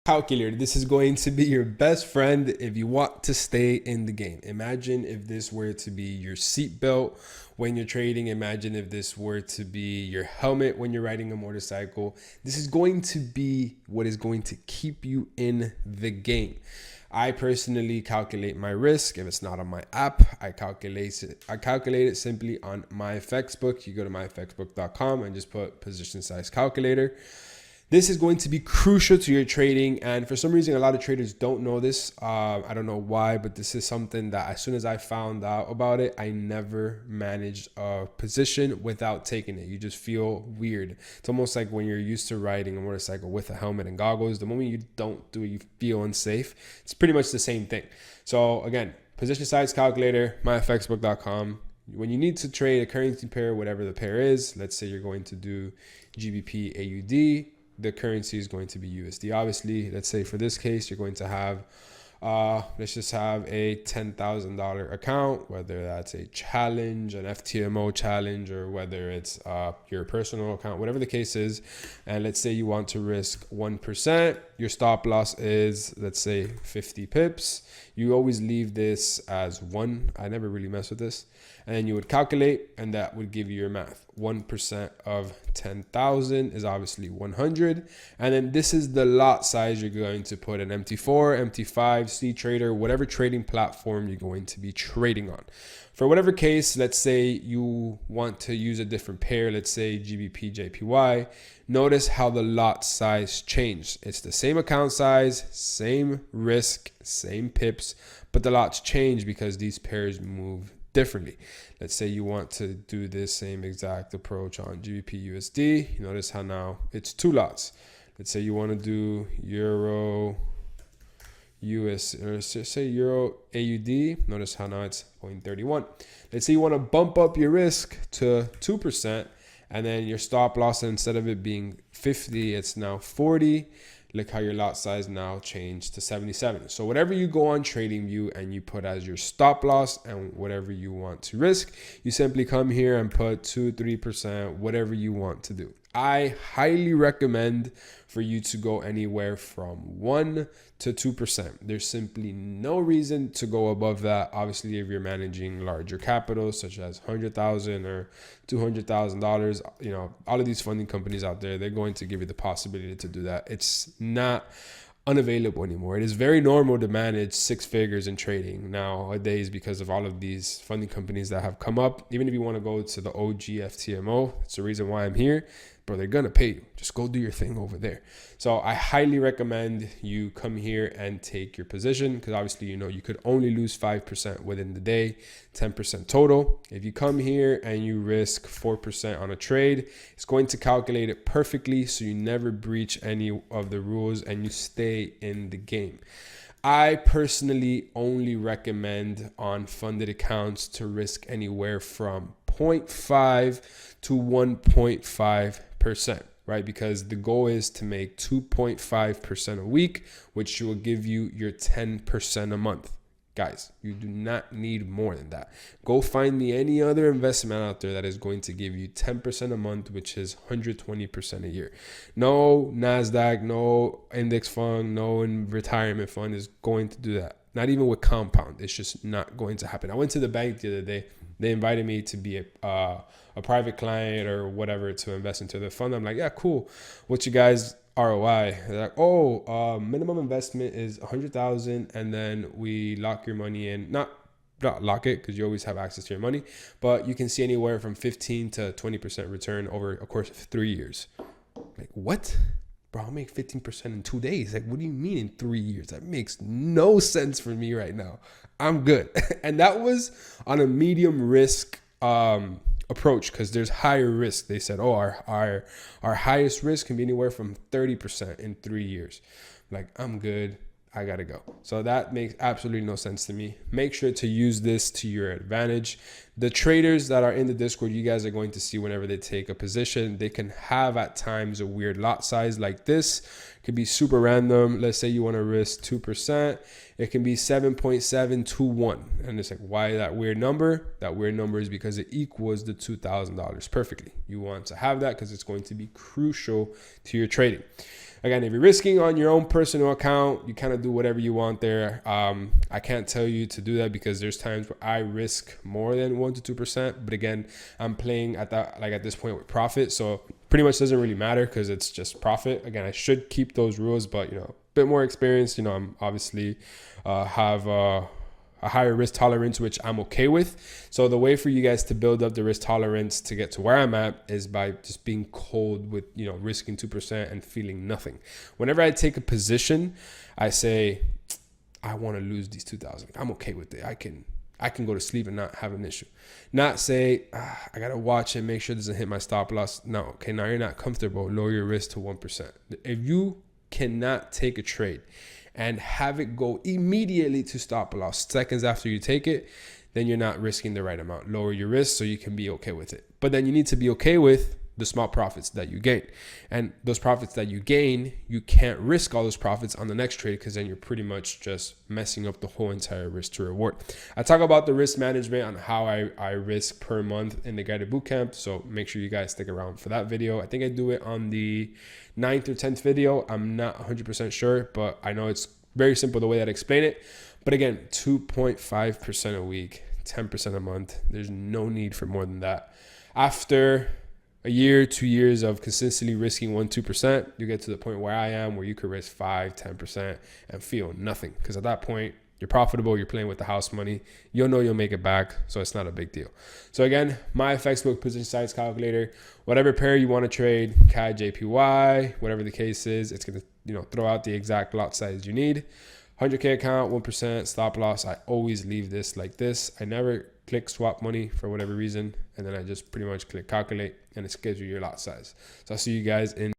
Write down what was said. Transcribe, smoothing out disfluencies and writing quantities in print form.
Calculator. This is going to be your best friend if you want to stay in the game. Imagine if this were to be your seatbelt when you're trading. Imagine if this were to be your helmet when you're riding a motorcycle. This is going to be what is going to keep you in the game. I personally calculate my risk. If it's not on my app, I calculate it simply on MyFXBook. You go to myfxbook.com and just put position size calculator. This is going to be crucial to your trading, and for some reason a lot of traders don't know this. I don't know why, but this is something that as soon as I found out about it, I never managed a position without taking it. You just feel weird. It's almost like when you're used to riding a motorcycle with a helmet and goggles. The moment you don't do it, you feel unsafe. It's pretty much the same thing. So again, position size calculator, myfxbook.com. When you need to trade a currency pair, whatever the pair is, let's say you're going to do GBP AUD, the currency is going to be USD. Obviously, let's say for this case, you're going to have, let's just have a $10,000 account, whether that's a challenge, an FTMO challenge, or whether it's your personal account, whatever the case is. And let's say you want to risk 1%. Your stop loss is, let's say, 50 pips. You always leave this as 1. I never really mess with this. And then you would calculate, and that would give you your math. 1% of 10,000 is obviously 100. And then this is the lot size you're going to put in MT4, MT5, C Trader, whatever trading platform you're going to be trading on. For whatever case, let's say you want to use a different pair, let's say GBP, JPY. Notice how the lot size changed. It's the same account size, same risk, same pips, but the lots change because these pairs move differently. Let's say you want to do this same exact approach on GBP USD. You notice how now it's 2 lots. Let's say you want to do Euro US, or say Euro AUD. Notice how now it's 0.31. Let's say you want to bump up your risk to 2%, and then your stop loss, instead of it being 50, it's now 40. Look how your lot size now changed to 77. So whatever you go on TradingView and you put as your stop loss and whatever you want to risk, you simply come here and put 2, 3%, whatever you want to do. I highly recommend for you to go anywhere from 1 to 2%. There's simply no reason to go above that. Obviously, if you're managing larger capital, such as $100,000 or $200,000, you know, all of these funding companies out there, they're going to give you the possibility to do that. It's not unavailable anymore. It is very normal to manage 6 figures in trading nowadays because of all of these funding companies that have come up. Even if you want to go to the OG FTMO, it's the reason why I'm here. Bro, they're gonna pay you. Just go do your thing over there. So I highly recommend you come here and take your position, because obviously, you know, you could only lose 5% within the day, 10% total. If you come here and you risk 4% on a trade, it's going to calculate it perfectly so you never breach any of the rules and you stay in the game. I personally only recommend on funded accounts to risk anywhere from 0.5 to 1.5%, right? Because the goal is to make 2.5% a week, which will give you your 10% a month. Guys, you do not need more than that. Go find me any other investment out there that is going to give you 10% a month, which is 120% a year. No NASDAQ, no index fund, no retirement fund is going to do that. Not even with compound. It's just not going to happen. I went to the bank the other day. They invited me to be a private client or whatever to invest into the fund. I'm like, yeah, cool. What's your guys' ROI? They're like, minimum investment is 100,000, and then we lock your money in. Not lock it, because you always have access to your money, but you can see anywhere from 15 to 20% return over a course of 3 years. Like, what? Bro, I'll make 15% in 2 days. Like, what do you mean in 3 years? That makes no sense for me right now. I'm good. And that was on a medium risk approach, because there's higher risk. They said, our highest risk can be anywhere from 30% in 3 years. Like, I'm good. I gotta go. So that makes absolutely no sense to me. Make sure to use this to your advantage. The traders that are in the Discord, you guys are going to see whenever they take a position, they can have at times a weird lot size like this. It could be super random. Let's say you want to risk 2%. It can be 7.721. And it's like, why that weird number? That weird number is because it equals the $2,000 perfectly. You want to have that because it's going to be crucial to your trading. Again, if you're risking on your own personal account, you kind of do whatever you want there. I can't tell you to do that because there's times where I risk more than 1 to 2%. But again, I'm playing at this point with profit. So pretty much doesn't really matter because it's just profit. Again, I should keep those rules, but a bit more experience. I'm obviously have a higher risk tolerance, which I'm okay with. So the way for you guys to build up the risk tolerance to get to where I'm at is by just being cold with, risking 2% and feeling nothing. Whenever I take a position, I say, I want to lose these 2,000. I'm okay with it. I can go to sleep and not have an issue. Not say, I got to watch it, make sure it doesn't hit my stop loss. No, okay, now you're not comfortable. Lower your risk to 1%. If you cannot take a trade and have it go immediately to stop loss seconds after you take it, then you're not risking the right amount. Lower your risk so you can be okay with it. But then you need to be okay with the small profits that you gain. And those profits that you gain, you can't risk all those profits on the next trade because then you're pretty much just messing up the whole entire risk to reward. I talk about the risk management on how I risk per month in the guided bootcamp. So make sure you guys stick around for that video. I think I do it on the 9th or 10th video. I'm not 100% sure, but I know it's very simple the way that I explain it. But again, 2.5% a week, 10% a month. There's no need for more than that. After a year, 2 years of consistently risking 1-2%, you get to the point where I am, where you could risk 5-10% and feel nothing. Because at that point, you're profitable, you're playing with the house money, you'll know you'll make it back, so it's not a big deal. So again, my FX book position size calculator, whatever pair you want to trade, CAD, JPY, whatever the case is, it's going to throw out the exact lot size you need. 100K account, 1% stop loss. I always leave this like this. I never click swap money for whatever reason, and then I just pretty much click calculate, and it gives you your lot size. So I'll see you guys in